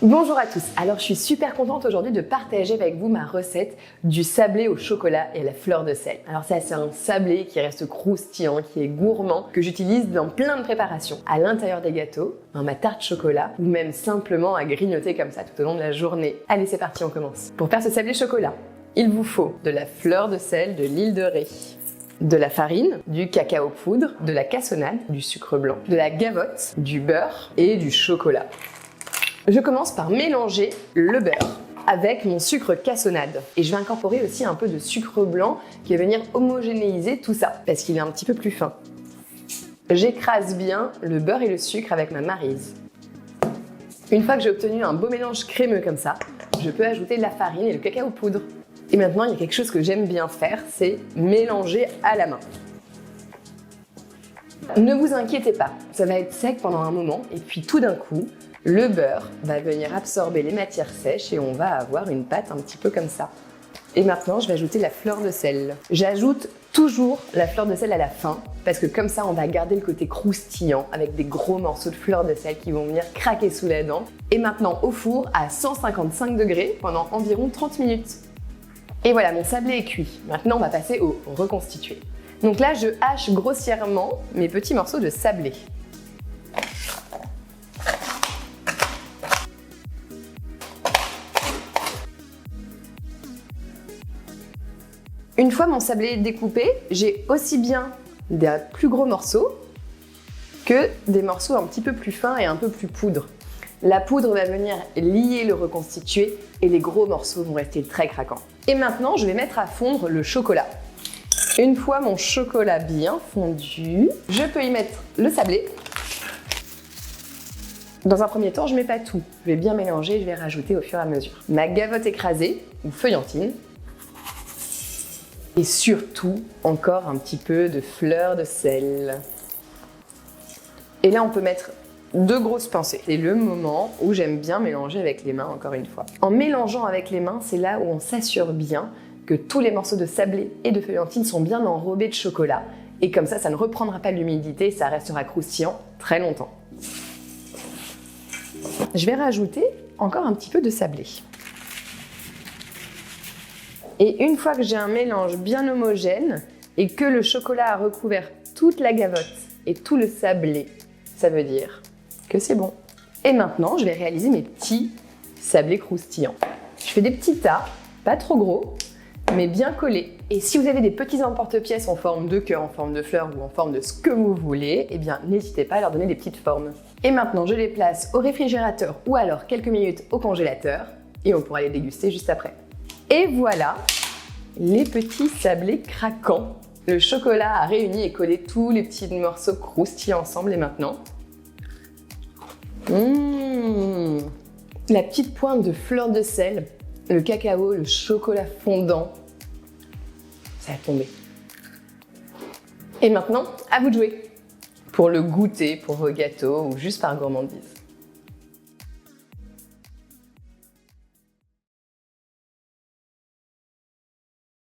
Bonjour à tous, alors je suis super contente aujourd'hui de partager avec vous ma recette du sablé au chocolat et à la fleur de sel. Alors ça c'est un sablé qui reste croustillant, qui est gourmand, que j'utilise dans plein de préparations, à l'intérieur des gâteaux, dans ma tarte chocolat ou même simplement à grignoter comme ça tout au long de la journée. Allez c'est parti, on commence. Pour faire ce sablé chocolat, il vous faut de la fleur de sel, de l'huile de riz, de la farine, du cacao poudre, de la cassonade, du sucre blanc, de la gavotte, du beurre et du chocolat. Je commence par mélanger le beurre avec mon sucre cassonade. Et je vais incorporer aussi un peu de sucre blanc qui va venir homogénéiser tout ça, parce qu'il est un petit peu plus fin. J'écrase bien le beurre et le sucre avec ma maryse. Une fois que j'ai obtenu un beau mélange crémeux comme ça, je peux ajouter de la farine et le cacao poudre. Et maintenant, il y a quelque chose que j'aime bien faire, c'est mélanger à la main. Ne vous inquiétez pas, ça va être sec pendant un moment, et puis tout d'un coup, le beurre va venir absorber les matières sèches et on va avoir une pâte un petit peu comme ça. Et maintenant, je vais ajouter la fleur de sel. J'ajoute toujours la fleur de sel à la fin parce que comme ça, on va garder le côté croustillant avec des gros morceaux de fleur de sel qui vont venir craquer sous la dent. Et maintenant, au four à 155 degrés pendant environ 30 minutes. Et voilà, mon sablé est cuit. Maintenant, on va passer au reconstitué. Donc là, je hache grossièrement mes petits morceaux de sablé. Une fois mon sablé découpé, j'ai aussi bien des plus gros morceaux que des morceaux un petit peu plus fins et un peu plus poudre. La poudre va venir lier le reconstitué et les gros morceaux vont rester très craquants. Et maintenant, je vais mettre à fondre le chocolat. Une fois mon chocolat bien fondu, je peux y mettre le sablé. Dans un premier temps, je ne mets pas tout. Je vais bien mélanger, je vais rajouter au fur et à mesure. Ma gavotte écrasée ou feuillantine. Et surtout, encore un petit peu de fleur de sel. Et là, on peut mettre 2 grosses pincées. C'est le moment où j'aime bien mélanger avec les mains, encore une fois. En mélangeant avec les mains, c'est là où on s'assure bien que tous les morceaux de sablé et de feuillantine sont bien enrobés de chocolat. Et comme ça ne reprendra pas l'humidité, ça restera croustillant très longtemps. Je vais rajouter encore un petit peu de sablé. Et une fois que j'ai un mélange bien homogène et que le chocolat a recouvert toute la gavotte et tout le sablé, ça veut dire que c'est bon. Et maintenant, je vais réaliser mes petits sablés croustillants. Je fais des petits tas, pas trop gros, mais bien collés. Et si vous avez des petits emporte-pièces en forme de cœur, en forme de fleur ou en forme de ce que vous voulez, eh bien n'hésitez pas à leur donner des petites formes. Et maintenant, je les place au réfrigérateur ou alors quelques minutes au congélateur et on pourra les déguster juste après. Et voilà les petits sablés craquants. Le chocolat a réuni et collé tous les petits morceaux croustillants ensemble et maintenant, la petite pointe de fleur de sel, le cacao, le chocolat fondant, ça va tomber. Et maintenant, à vous de jouer pour le goûter, pour vos gâteaux ou juste par gourmandise.